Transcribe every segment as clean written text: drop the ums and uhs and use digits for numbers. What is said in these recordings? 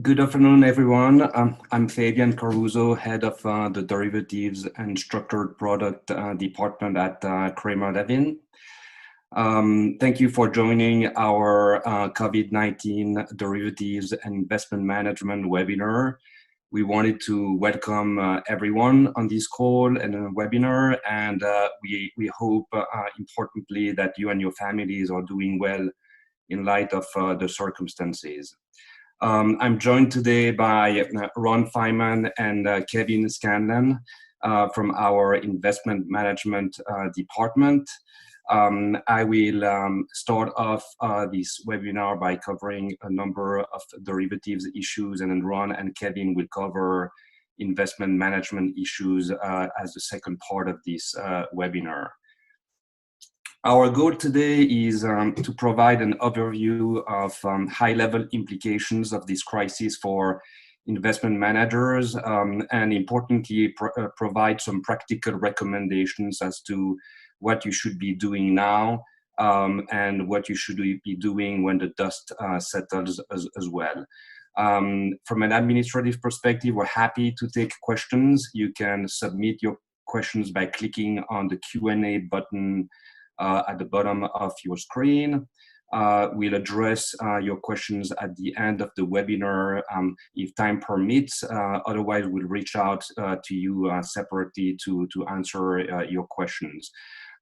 Good afternoon, everyone. I'm Fabien Carruzzo, head of the Derivatives and Structured Product Department at Kramer Levin. Thank you for joining our COVID-19 Derivatives and Investment Management webinar. We wanted to welcome everyone on this call and webinar, and we hope, importantly, that you and your families are doing well in light of the circumstances. I'm joined today by Ron Feiman and Kevin Scanlan from our investment management department. I will start off this webinar by covering a number of derivatives issues, and then Ron and Kevin will cover investment management issues as the second part of this webinar. Our goal today is to provide an overview of high-level implications of this crisis for investment managers, and importantly, provide some practical recommendations as to what you should be doing now and what you should be doing when the dust settles as well. From an administrative perspective, we're happy to take questions. You can submit your questions by clicking on the Q&A button at the bottom of your screen. We'll address your questions at the end of the webinar if time permits. Otherwise, we'll reach out to you separately to answer your questions.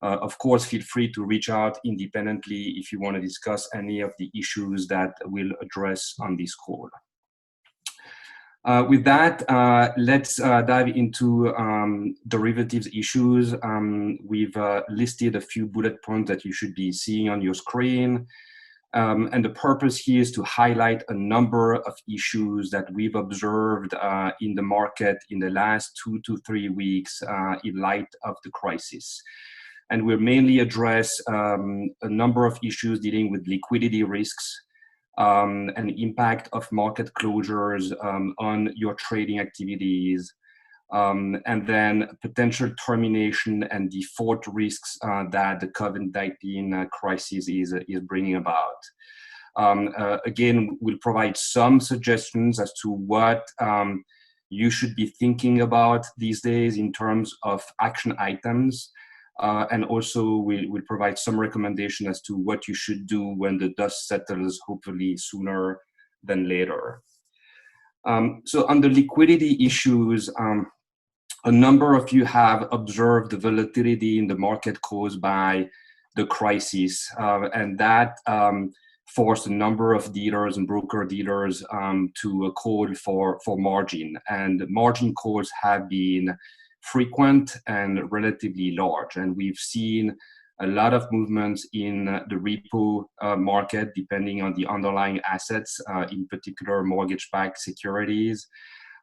Of course, feel free to reach out independently if you want to discuss any of the issues that we'll address on this call. With that, let's dive into derivatives issues. We've listed a few bullet points that you should be seeing on your screen. And the purpose here is to highlight a number of issues that we've observed in the market in the last 2 to 3 weeks in light of the crisis. And we'll mainly address a number of issues dealing with liquidity risks, and impact of market closures on your trading activities, and then potential termination and default risks that the COVID-19 crisis is bringing about. Again, we'll provide some suggestions as to what you should be thinking about these days in terms of action items. And also we'll provide some recommendation as to what you should do when the dust settles, hopefully sooner than later. So on the liquidity issues, a number of you have observed the volatility in the market caused by the crisis, and that forced a number of dealers and broker-dealers to call for margin. And margin calls have been frequent and relatively large. And we've seen a lot of movements in the repo market, depending on the underlying assets, in particular mortgage-backed securities.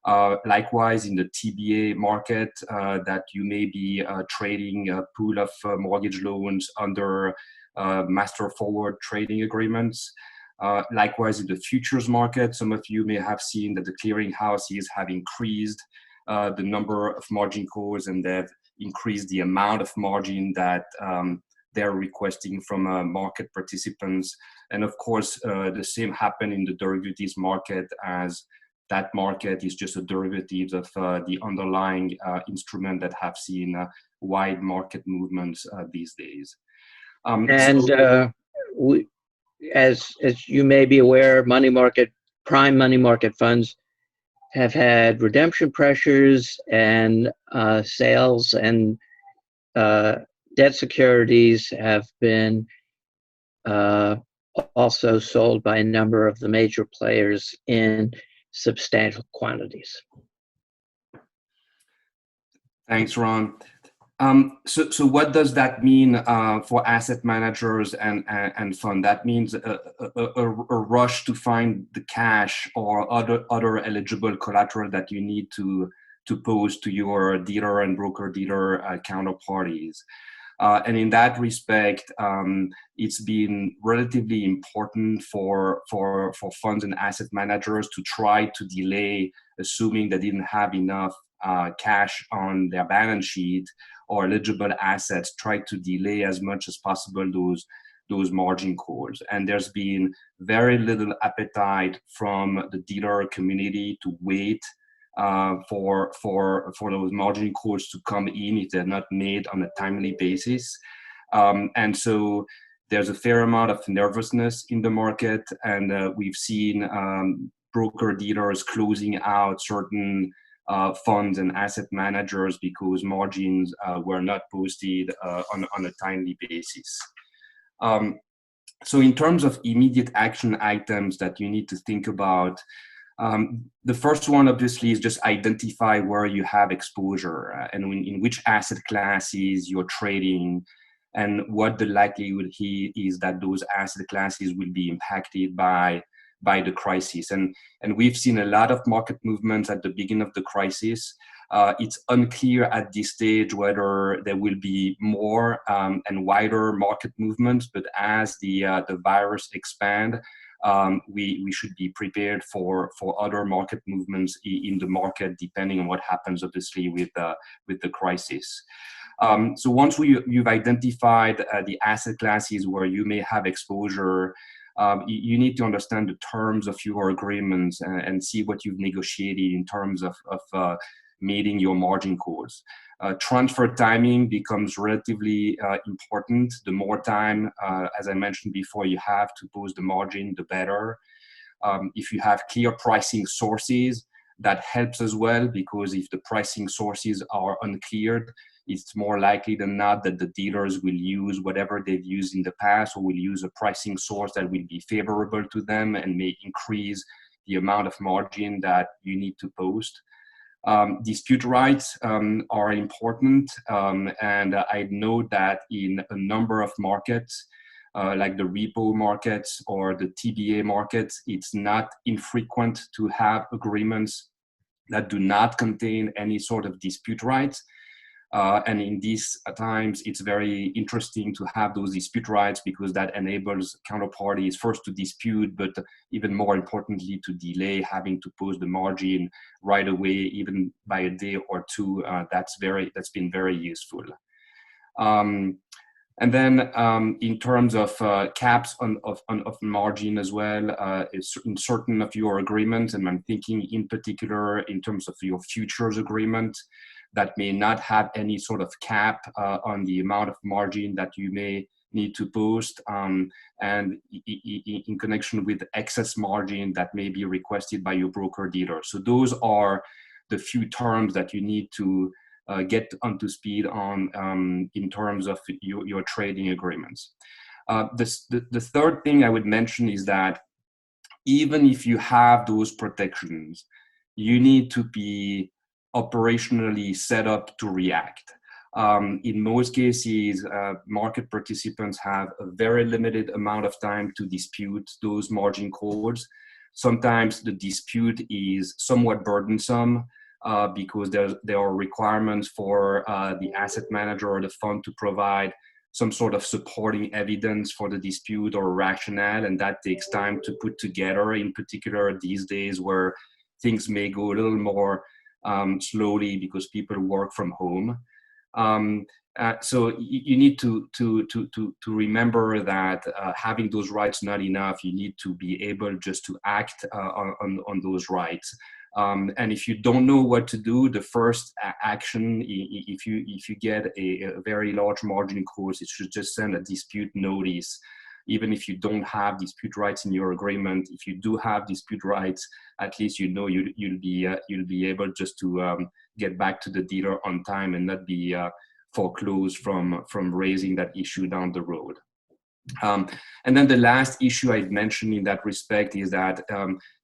Likewise, in the TBA market, that you may be trading a pool of mortgage loans under master forward trading agreements. Likewise, in the futures market, some of you may have seen that the clearinghouses have increased the number of margin calls, and they've increased the amount of margin that they're requesting from market participants. And of course, the same happened in the derivatives market, as that market is just a derivative of the underlying instrument that have seen wide market movements these days. As you may be aware, prime money market funds have had redemption pressures, and sales and debt securities have been also sold by a number of the major players in substantial quantities. Thanks, Ron. So what does that mean for asset managers and fund? That means a rush to find the cash or other eligible collateral that you need to post to your dealer and broker-dealer counterparties. And in that respect, it's been relatively important for funds and asset managers to try to delay, assuming they didn't have enough cash on their balance sheet or eligible assets, try to delay as much as possible those those margin calls. And there's been very little appetite from the dealer community to wait for those margin calls to come in if they're not made on a timely basis. And so there's a fair amount of nervousness in the market, and we've seen broker dealers closing out certain funds and asset managers because margins were not posted on a timely basis. So in terms of immediate action items that you need to think about, the first one obviously is just identify where you have exposure and in which asset classes you're trading, and what the likelihood is that those asset classes will be impacted by the crisis. And we've seen a lot of market movements at the beginning of the crisis. It's unclear at this stage whether there will be more and wider market movements, but as the virus expand, we should be prepared for other market movements in the market, depending on what happens, obviously, with the crisis. So once you've identified the asset classes where you may have exposure, you need to understand the terms of your agreements and see what you've negotiated in terms of meeting your margin calls. Transfer timing becomes relatively important. The more time, as I mentioned before, you have to post the margin, the better. If you have clear pricing sources, that helps as well, because if the pricing sources are unclear, it's more likely than not that the dealers will use whatever they've used in the past, or will use a pricing source that will be favorable to them and may increase the amount of margin that you need to post. Dispute rights are important, and I know that in a number of markets, like the repo markets or the TBA markets, it's not infrequent to have agreements that do not contain any sort of dispute rights. And in these times, it's very interesting to have those dispute rights, because that enables counterparties first to dispute, but even more importantly, to delay having to post the margin right away, even by a day or two. That's been very useful. And then in terms of caps of margin as well, in certain of your agreements, and I'm thinking in particular in terms of your futures agreement, that may not have any sort of cap on the amount of margin that you may need to post, and in connection with excess margin that may be requested by your broker dealer. So those are the few terms that you need to get onto speed on in terms of your trading agreements. The third thing I would mention is that even if you have those protections, you need to be operationally set up to react. In most cases, market participants have a very limited amount of time to dispute those margin calls. Sometimes the dispute is somewhat burdensome because there are requirements for the asset manager or the fund to provide some sort of supporting evidence for the dispute or rationale, and that takes time to put together, in particular these days where things may go a little more slowly because people work from home. So you need to remember that having those rights not enough. You need to be able just to act on those rights. And if you don't know what to do, the first action, if you get a very large margin calls, it should just send a dispute notice. Even if you don't have dispute rights in your agreement, if you do have dispute rights, at least you know you'll be able just to get back to the dealer on time and not be foreclosed from raising that issue down the road. And then the last issue I'd mentioned in that respect is that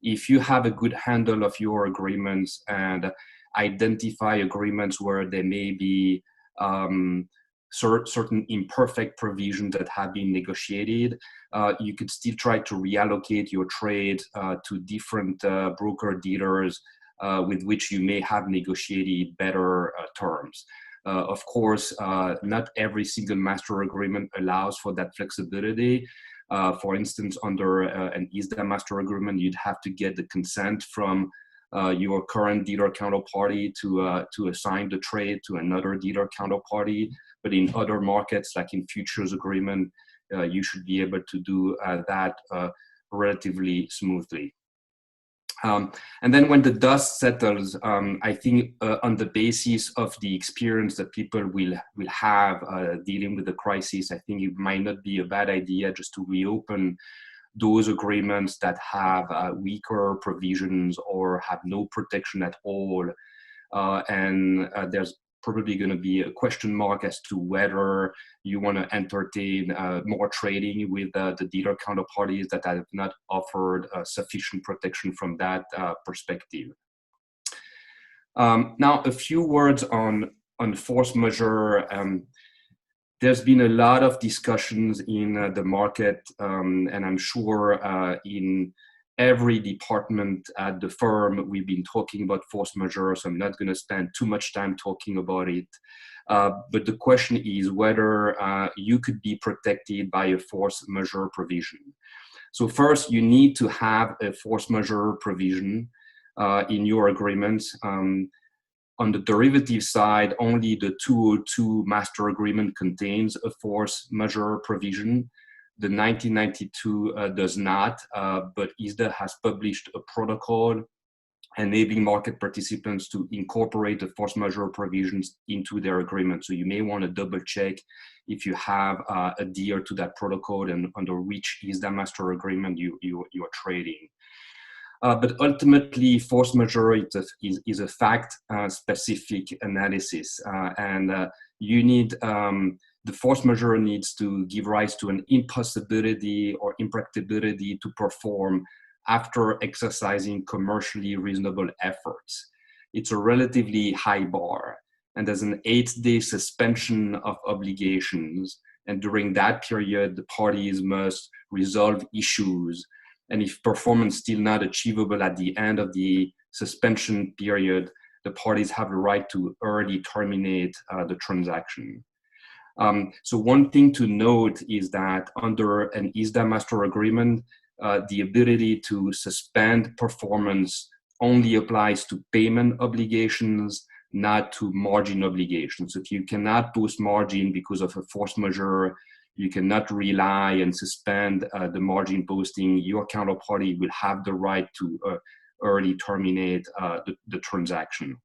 if you have a good handle of your agreements and identify agreements where there may be certain imperfect provisions that have been negotiated, you could still try to reallocate your trade to different broker dealers with which you may have negotiated better terms. Of course, not every single master agreement allows for that flexibility. For instance, under an ISDA master agreement, you'd have to get the consent from your current dealer counterparty to assign the trade to another dealer counterparty. But in other markets, like in futures agreement, you should be able to do that relatively smoothly. And then when the dust settles, I think on the basis of the experience that people will have dealing with the crisis, I think it might not be a bad idea just to reopen those agreements that have weaker provisions or have no protection at all. There's probably going to be a question mark as to whether you want to entertain more trading with the dealer counterparties that have not offered sufficient protection from that perspective. Now, a few words on force majeure. There's been a lot of discussions in the market, and I'm sure in every department at the firm, we've been talking about force majeure, so I'm not going to spend too much time talking about it. But the question is whether you could be protected by a force majeure provision. So first, you need to have a force majeure provision in your agreement. On the derivative side, only the 202 master agreement contains a force majeure provision. The 1992 does not, but ISDA has published a protocol enabling market participants to incorporate the force majeure provisions into their agreement. So you may want to double check if you have adhered to that protocol and under which ISDA master agreement you are trading. But ultimately, force majeure is a fact-specific analysis, and you need the force majeure needs to give rise to an impossibility or impracticability to perform after exercising commercially reasonable efforts. It's a relatively high bar, and there's an 8-day suspension of obligations, and during that period, the parties must resolve issues. And if performance still not achievable at the end of the suspension period, the parties have the right to early terminate the transaction. So one thing to note is that under an ISDA master agreement, the ability to suspend performance only applies to payment obligations, not to margin obligations. If you cannot post margin because of a force majeure, you cannot rely and suspend the margin posting, your counterparty will have the right to early terminate the transaction.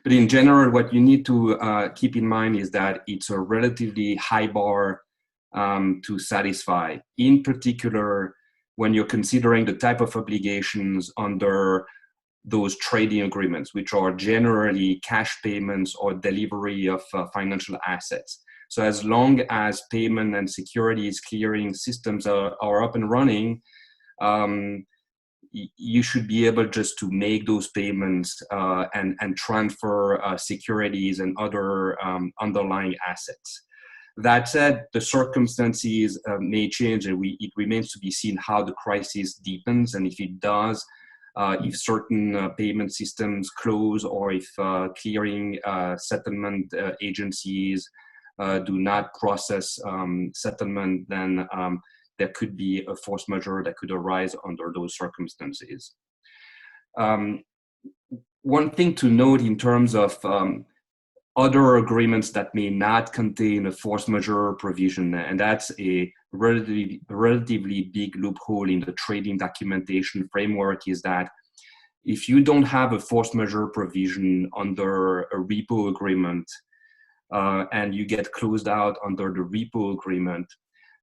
But in general, what you need to keep in mind is that it's a relatively high bar to satisfy. In particular, when you're considering the type of obligations under those trading agreements, which are generally cash payments or delivery of financial assets. So as long as payment and securities clearing systems are up and running, you should be able just to make those payments and transfer securities and other underlying assets. That said, the circumstances may change, and it remains to be seen how the crisis deepens, and if it does, if certain payment systems close, or if clearing settlement agencies do not process settlement, then there could be a force majeure that could arise under those circumstances. One thing to note in terms of other agreements that may not contain a force majeure provision, and that's a relatively big loophole in the trading documentation framework, is that if you don't have a force majeure provision under a repo agreement and you get closed out under the repo agreement,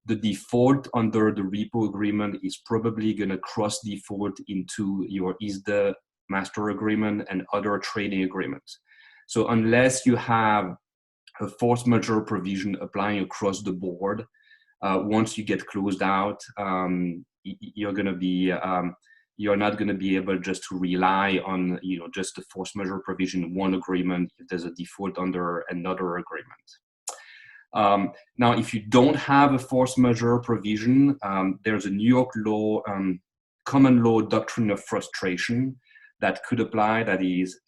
the default under the repo agreement is probably going to cross default into your ISDA master agreement and other trading agreements. So unless you have a force majeure provision applying across the board, once you get closed out, you're not going to be able just to rely on just the force majeure provision in one agreement if there's a default under another agreement. Now, if you don't have a force majeure provision, there's a New York law, common law doctrine of frustration that could apply, that is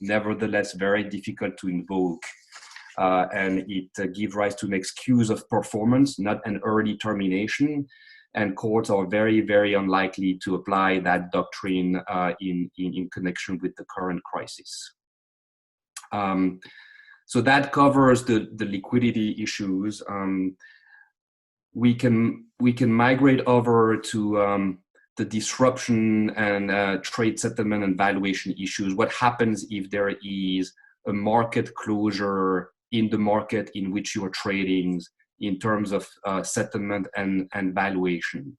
nevertheless very difficult to invoke. And it gives rise to an excuse of performance, not an early termination. And courts are very, very unlikely to apply that doctrine in connection with the current crisis. So that covers the liquidity issues. we can migrate over to the disruption and trade settlement and valuation issues. What happens if there is a market closure in the market in which you are trading in terms of settlement and valuation?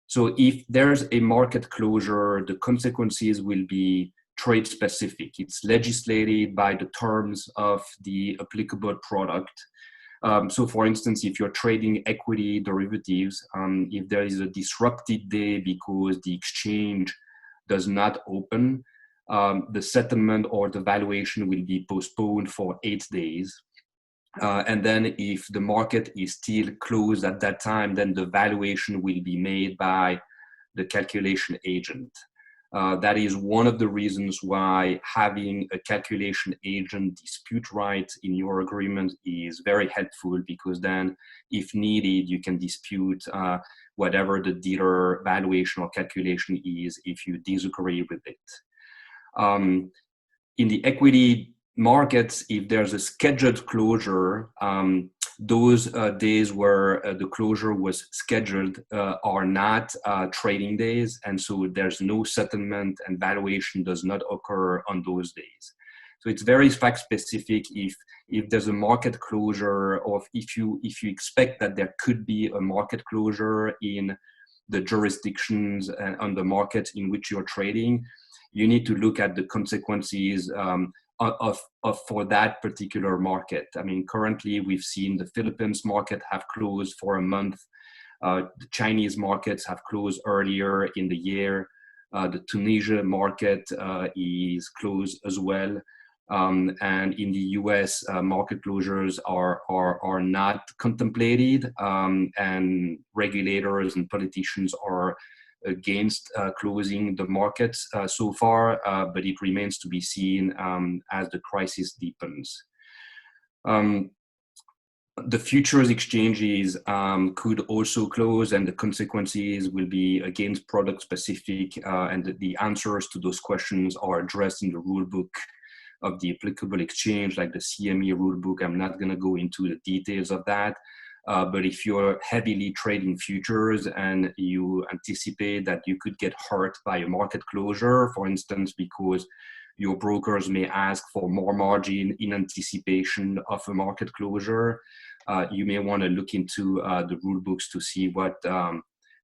So if there's a market closure, the consequences will be trade specific. It's legislated by the terms of the applicable product. So for instance, if you're trading equity derivatives, if there is a disrupted day because the exchange does not open, the settlement or the valuation will be postponed for 8 days. And then if the market is still closed at that time, then the valuation will be made by the calculation agent. That is one of the reasons why having a calculation agent dispute right in your agreement is very helpful, because then if needed, you can dispute whatever the dealer valuation or calculation is if you disagree with it. In the equity markets, if there's a scheduled closure, those days where the closure was scheduled are not trading days, and so there's no settlement and valuation does not occur on those days. So it's very fact specific. If there's a market closure, or if you expect that there could be a market closure in the jurisdictions and on the markets in which you're trading, you need to look at the consequences for that particular market. I mean, currently we've seen the Philippines market have closed for a month. The Chinese markets have closed earlier in the year. The Tunisia market is closed as well. And in the US, market closures are not contemplated, and regulators and politicians are against closing the markets so far, but it remains to be seen as the crisis deepens. The futures exchanges could also close, and the consequences will be against product specific, and the answers to those questions are addressed in the rule book of the applicable exchange, like the CME rule book. I'm not going to go into the details of that. But if you're heavily trading futures and you anticipate that you could get hurt by a market closure, for instance, because your brokers may ask for more margin in anticipation of a market closure, you may want to look into the rule books to see what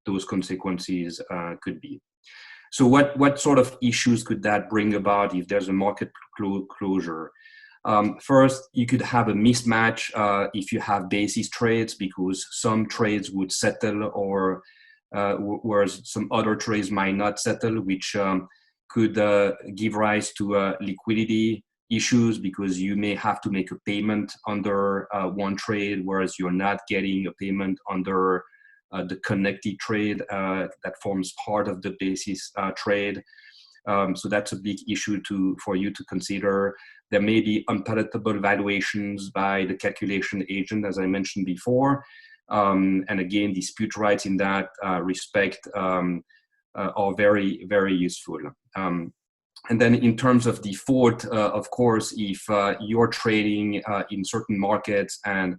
those consequences could be. So what sort of issues could that bring about if there's a market closure? First, you could have a mismatch if you have basis trades, because some trades would settle, or whereas some other trades might not settle, which could give rise to liquidity issues, because you may have to make a payment under one trade, whereas you're not getting a payment under the connected trade that forms part of the basis trade. So that's a big issue for you to consider. There may be unpalatable valuations by the calculation agent, as I mentioned before. And again, dispute rights in that respect are very, very useful. And then in terms of default, of course, if you're trading in certain markets and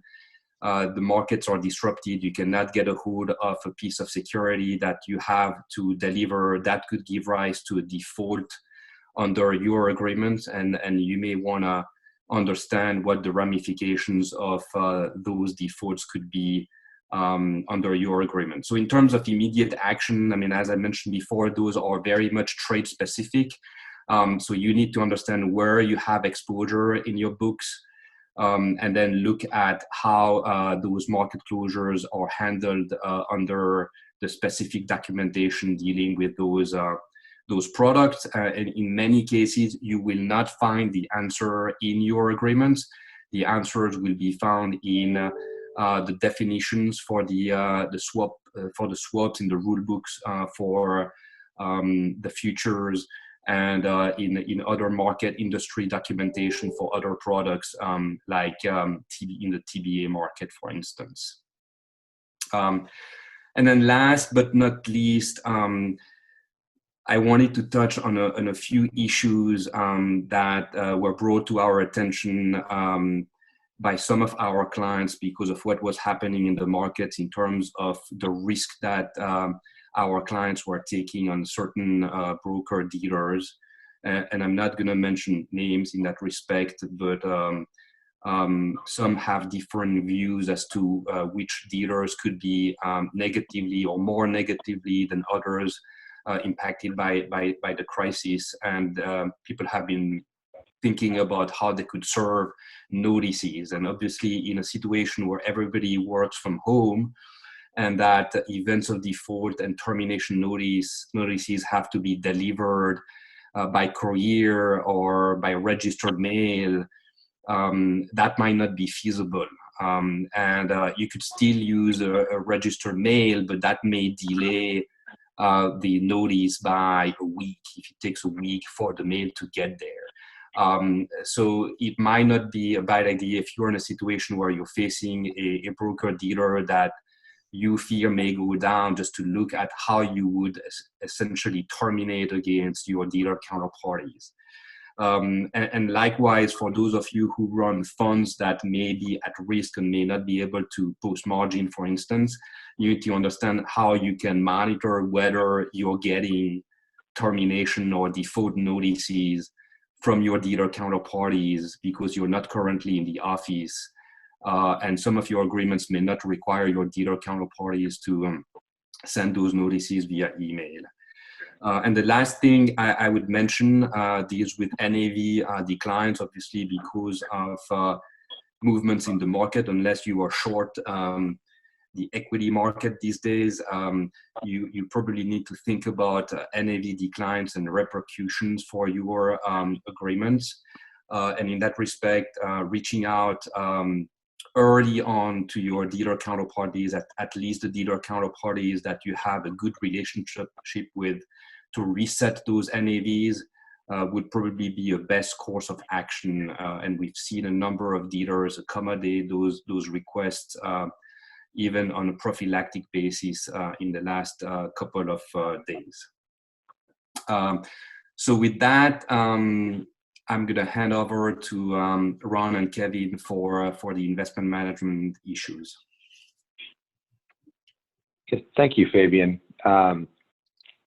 the markets are disrupted, you cannot get a hold of a piece of security that you have to deliver, that could give rise to a default under your agreement, and you may want to understand what the ramifications of those defaults could be under your agreement. So in terms of immediate action, I mean, as I mentioned before, those are very much trade specific. So you need to understand where you have exposure in your books, and then look at how those market closures are handled under the specific documentation dealing with those products. And in many cases, you will not find the answer in your agreements. The answers will be found in the definitions for the swap for the swaps in the rule books for the futures, and in other market industry documentation for other products, like in the TBA market, for instance. And then last but not least, I wanted to touch on a few issues that were brought to our attention by some of our clients because of what was happening in the markets in terms of the risk that our clients were taking on certain broker dealers. And I'm not going to mention names in that respect, but some have different views as to which dealers could be negatively or more negatively than others impacted by the crisis. And people have been thinking about how they could serve notices. And obviously in a situation where everybody works from home and that events of default and termination notices have to be delivered by courier or by registered mail, that might not be feasible. And you could still use a registered mail, but that may delay the notice by a week if it takes a week for the mail to get there. So it might not be a bad idea if you're in a situation where you're facing a broker dealer that you fear may go down, just to look at how you would essentially terminate against your dealer counterparties. And likewise, for those of you who run funds that may be at risk and may not be able to post margin, for instance, you need to understand how you can monitor whether you're getting termination or default notices from your dealer counterparties because you're not currently in the office. And some of your agreements may not require your dealer counterparties to send those notices via email. And the last thing I would mention deals with NAV declines, obviously because of movements in the market. Unless you are short the equity market these days, you probably need to think about NAV declines and repercussions for your agreements. And in that respect, reaching out early on to your dealer counterparties, at least the dealer counterparties that you have a good relationship with, to reset those NAVs would probably be a best course of action. And we've seen a number of dealers accommodate those requests even on a prophylactic basis in the last couple of days. So with that, I'm going to hand over to Ron and Kevin for the investment management issues. Thank you, Fabien.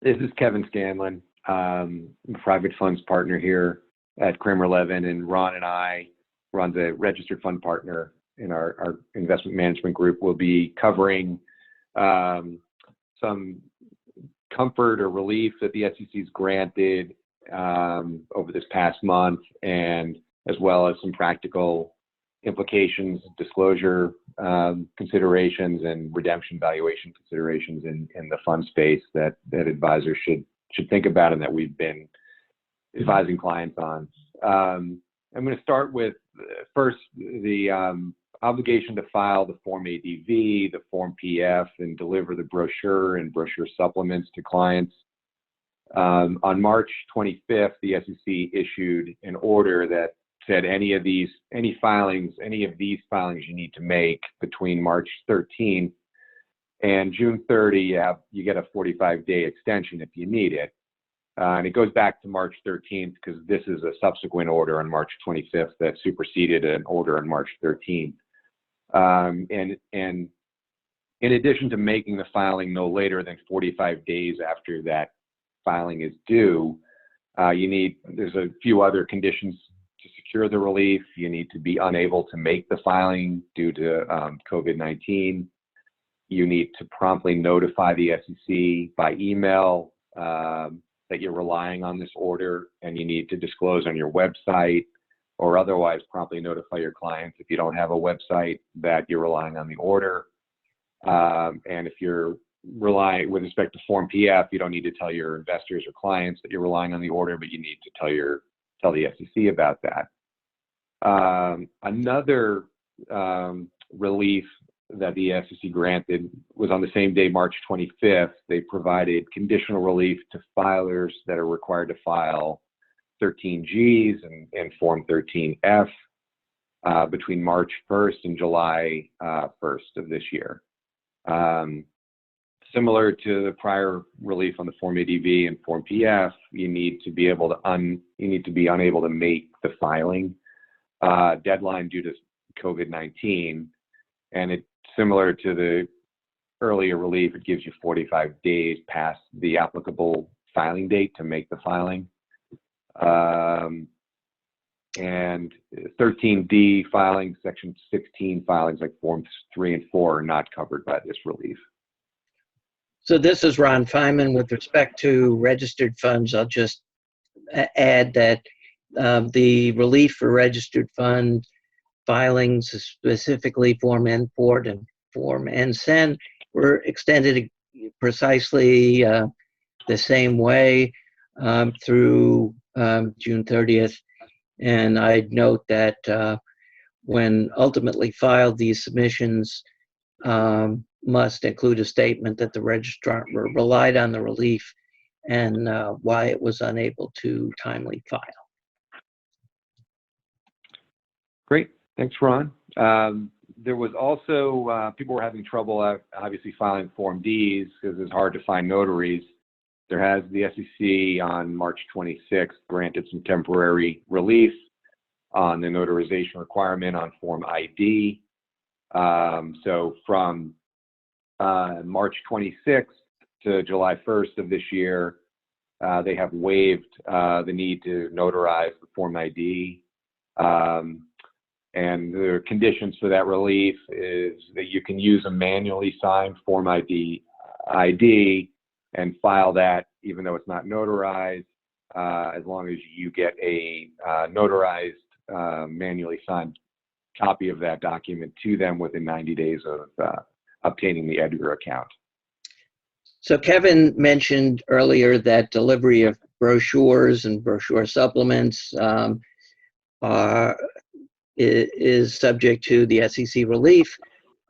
This is Kevin Scanlan. I'm a private funds partner here at Kramer Levin, and Ron and I, Ron's a registered fund partner in our investment management group. Will be covering some comfort or relief that the SEC's granted over this past month, and as well as some practical implications, disclosure considerations, and redemption valuation considerations in the fund space that advisors should think about and that we've been advising clients on. I'm going to start with first the obligation to file the Form ADV, the Form PF, and deliver the brochure and brochure supplements to clients. On March 25th, the SEC issued an order that said any of these filings you need to make between March 13th and June 30, you get a 45-day extension if you need it. And it goes back to March 13th because this is a subsequent order on March 25th that superseded an order on March 13th. And in addition to making the filing no later than 45 days after that filing is due, there's a few other conditions to secure the relief. You need to be unable to make the filing due to COVID-19. You need to promptly notify the SEC by email that you're relying on this order, and you need to disclose on your website or otherwise promptly notify your clients if you don't have a website that you're relying on the order. And if you're relying with respect to Form PF, you don't need to tell your investors or clients that you're relying on the order, but you need to tell the SEC about that. Another relief that the SEC granted was on the same day, March 25th. They provided conditional relief to filers that are required to file 13Gs and Form 13F between March 1st and July 1st of this year. Similar to the prior relief on the Form ADV and Form PF, you need to be unable to make the filing. Deadline due to COVID-19. And it's similar to the earlier relief. It gives you 45 days past the applicable filing date to make the filing. And 13D filings, Section 16 filings like Forms 3 and 4 are not covered by this relief. So this is Ron Feiman. With respect to registered funds, I'll just add that the relief for registered fund filings, specifically Form N-Port and Form N-Sen, were extended precisely the same way through June 30th. And I'd note that when ultimately filed, these submissions must include a statement that the registrar relied on the relief and why it was unable to timely file. Great, thanks, Ron. There was also, people were having trouble obviously filing Form Ds because it's hard to find notaries. There has the SEC on March 26th granted some temporary relief on the notarization requirement on Form ID. So from March 26th to July 1st of this year, they have waived the need to notarize the Form ID. And the conditions for that relief is that you can use a manually signed Form ID and file that even though it's not notarized, as long as you get a notarized, manually signed copy of that document to them within 90 days of obtaining the Edgar account. So Kevin mentioned earlier that delivery of brochures and brochure supplements is subject to the SEC relief.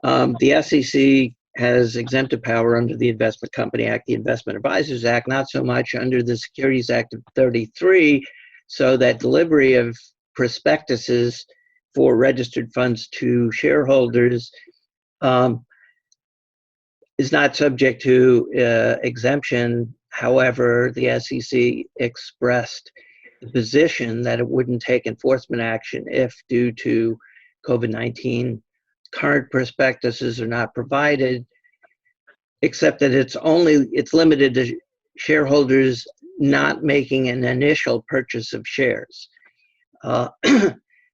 The SEC has exempted power under the Investment Company Act, the Investment Advisors Act, not so much under the Securities Act of 33, so that delivery of prospectuses for registered funds to shareholders is not subject to exemption. However, the SEC expressed the position that it wouldn't take enforcement action if, due to COVID-19, current prospectuses are not provided, except that it's limited to shareholders not making an initial purchase of shares.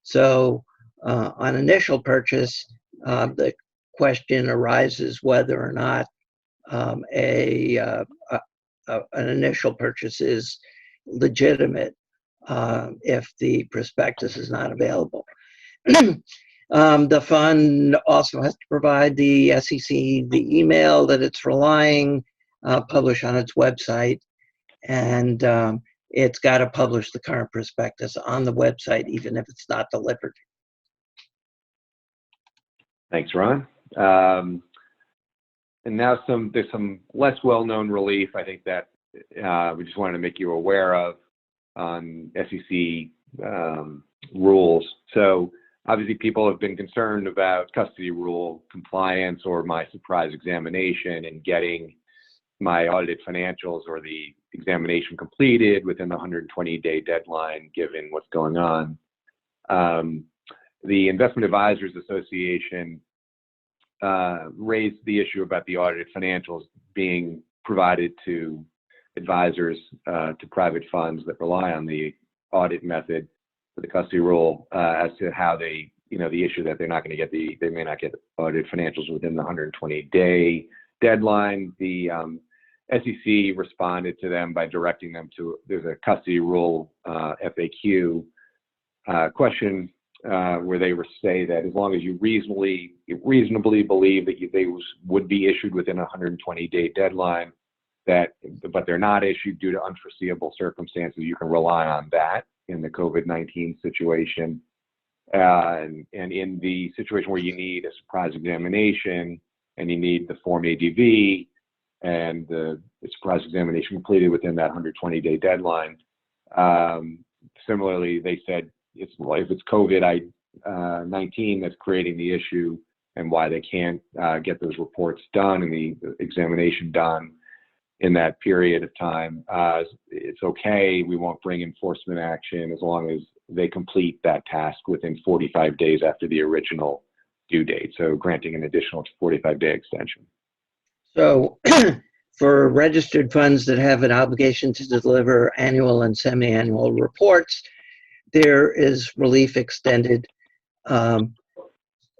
So on initial purchase, the question arises whether or not an initial purchase is legitimate if the prospectus is not available. The fund also has to provide the SEC the email that it's relying, publish on its website, and it's got to publish the current prospectus on the website, even if it's not delivered. Thanks, Ron. And now there's some less well-known relief, I think, that we just wanted to make you aware of on SEC rules. So obviously people have been concerned about custody rule compliance or my surprise examination and getting my audited financials or the examination completed within the 120-day deadline, given what's going on. The Investment Advisors Association raised the issue about the audited financials being provided to advisors to private funds that rely on the audit method for the custody rule, as to how they, the issue that they're not going to get they may not get audited financials within the 120-day deadline. The SEC responded to them by directing them to, there's a custody rule FAQ question where they say that as long as you reasonably believe that they would be issued within a 120-day deadline, but they're not issued due to unforeseeable circumstances, you can rely on that in the COVID-19 situation. And in the situation where you need a surprise examination and you need the Form ADV and the surprise examination completed within that 120-day deadline. Similarly, they said if it's COVID-19 that's creating the issue and why they can't get those reports done and the examination done, in that period of time, it's okay. We won't bring enforcement action as long as they complete that task within 45 days after the original due date. So granting an additional 45-day extension. So for registered funds that have an obligation to deliver annual and semi-annual reports, there is relief extended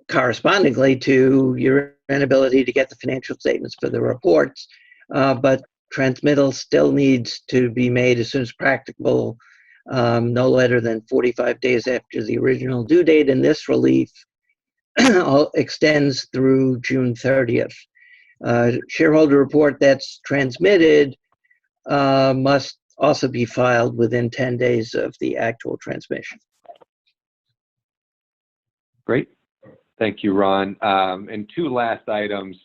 correspondingly to your inability to get the financial statements for the reports, but transmittal still needs to be made as soon as practicable, no later than 45 days after the original due date, and this relief extends through June 30th. Shareholder report that's transmitted must also be filed within 10 days of the actual transmission. Great. Thank you, Ron. And two last items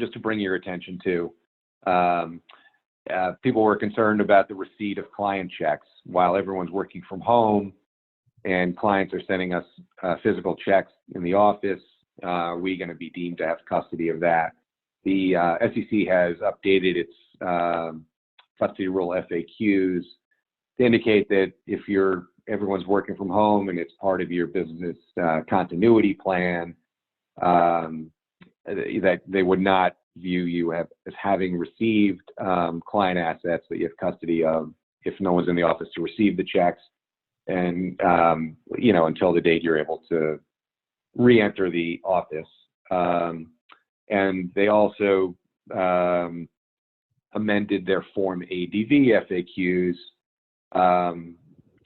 just to bring your attention to. People were concerned about the receipt of client checks while everyone's working from home and clients are sending us physical checks in the office. Are we going to be deemed to have custody of that? The SEC has updated its custody rule FAQs to indicate that if everyone's working from home and it's part of your business continuity plan, that they would not view you as having received client assets that you have custody of if no one's in the office to receive the checks, and until the date you're able to re-enter the office. And they also amended their Form ADV FAQs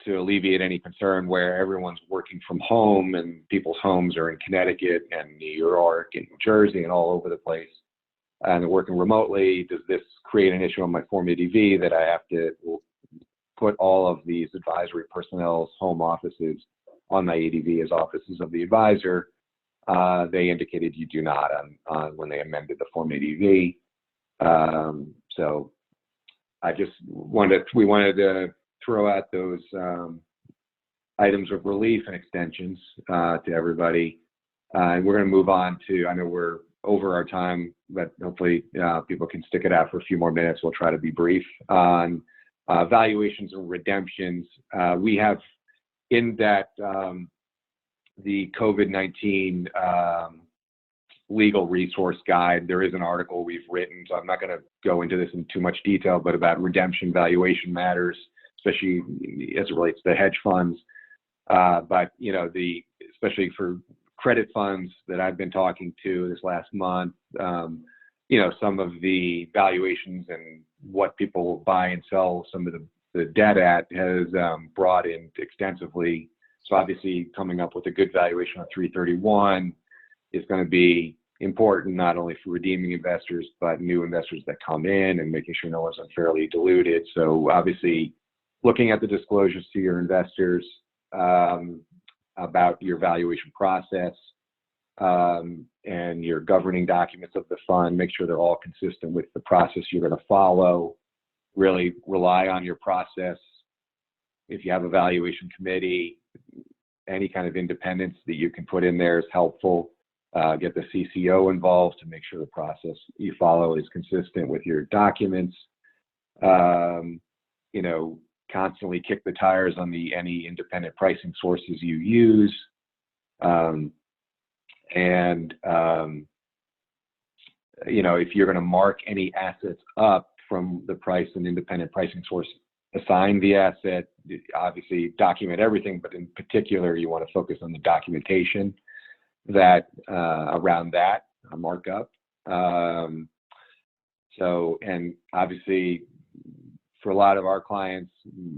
to alleviate any concern where everyone's working from home and people's homes are in Connecticut and New York and New Jersey and all over the place, and they're working remotely. Does this create an issue on my Form ADV that I have to put all of these advisory personnel's home offices on my ADV as offices of the advisor? They indicated you do not on when they amended the Form ADV. So I just we wanted to throw out those items of relief and extensions to everybody. And we're going to move on to, I know we're over our time, but hopefully people can stick it out for a few more minutes. We'll try to be brief on valuations and redemptions. We have in that the COVID-19 legal resource guide, there is an article we've written, so I'm not going to go into this in too much detail, but about redemption valuation matters, especially as it relates to hedge funds. But especially for credit funds that I've been talking to this last month, some of the valuations and what people buy and sell some of the debt at has brought in extensively. So obviously coming up with a good valuation on 331 is going to be important, not only for redeeming investors, but new investors that come in and making sure no one's unfairly diluted. So obviously looking at the disclosures to your investors about your valuation process and your governing documents of the fund, make sure they're all consistent with the process you're going to follow. Really rely on your process. If you have a valuation committee, any kind of independence that you can put in there is helpful. Get the CCO involved to make sure the process you follow is consistent with your documents. Constantly kick the tires on any independent pricing sources you use. If you're going to mark any assets up from the price an independent pricing source assign the asset, obviously document everything, but in particular, you want to focus on the documentation that around that markup. And obviously for a lot of our clients,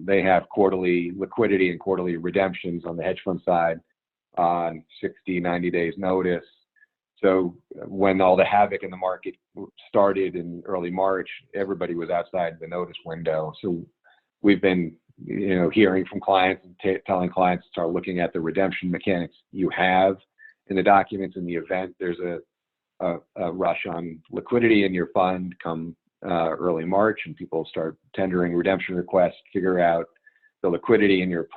they have quarterly liquidity and quarterly redemptions on the hedge fund side on 60, 90 days notice. So when all the havoc in the market started in early March, everybody was outside the notice window. So we've been, hearing from clients and telling clients to start looking at the redemption mechanics you have in the documents in the event there's a rush on liquidity in your fund come early March and people start tendering redemption requests, figure out the liquidity in your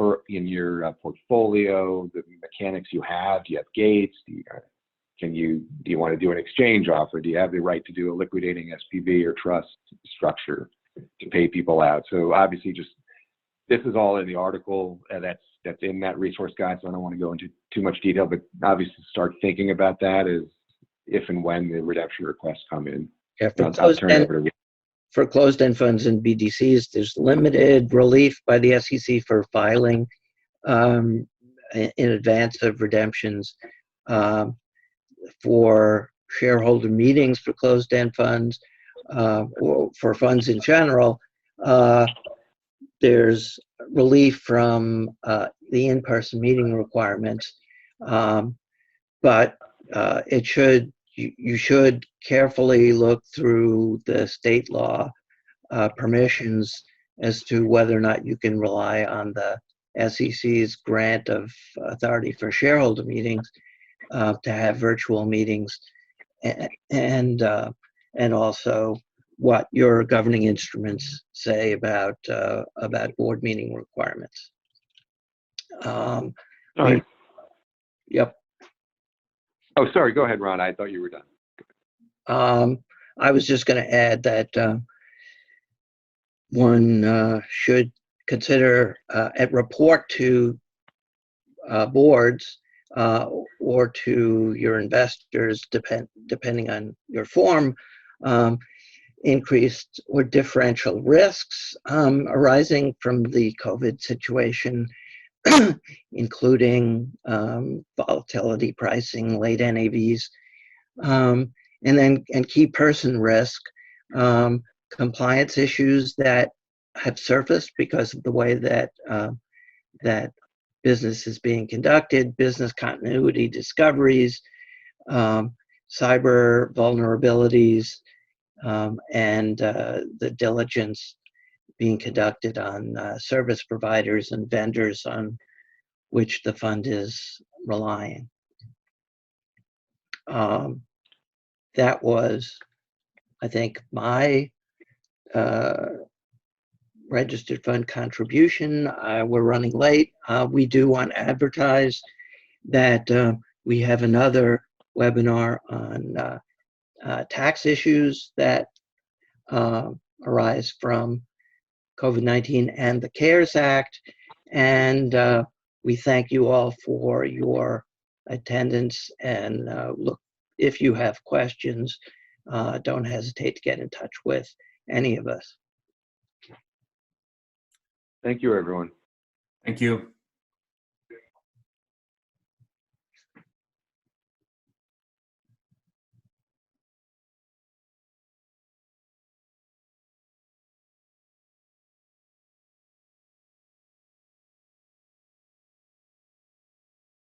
portfolio, the mechanics you have. Do you have gates? do you want to do an exchange offer? Do you have the right to do a liquidating SPV or trust structure to pay people out? So obviously, this is all in the article that's in that resource guide. So I don't want to go into too much detail, but obviously start thinking about that as if and when the redemption requests come in. Yeah, for closed-end funds and BDCs, there's limited relief by the SEC for filing in advance of redemptions. For shareholder meetings for closed-end funds, or for funds in general, there's relief from the in-person meeting requirements, but you should carefully look through the state law permissions as to whether or not you can rely on the SEC's grant of authority for shareholder meetings to have virtual meetings, and also what your governing instruments say about board meeting requirements. All right. Yep. Oh, sorry. Go ahead, Ron. I thought you were done. I was just going to add that one should consider and report to boards or to your investors, depending on your form, increased or differential risks arising from the COVID situation, including volatility pricing, late NAVs, and key person risk, compliance issues that have surfaced because of the way that business is being conducted, business continuity discoveries, cyber vulnerabilities, and the diligence being conducted on service providers and vendors on which the fund is relying. That was, I think, my registered fund contribution. We're running late. We do want to advertise that we have another webinar on tax issues that arise from COVID-19 and the CARES Act. And we thank you all for your attendance, and look, if you have questions, don't hesitate to get in touch with any of us. Thank you, everyone. Thank you.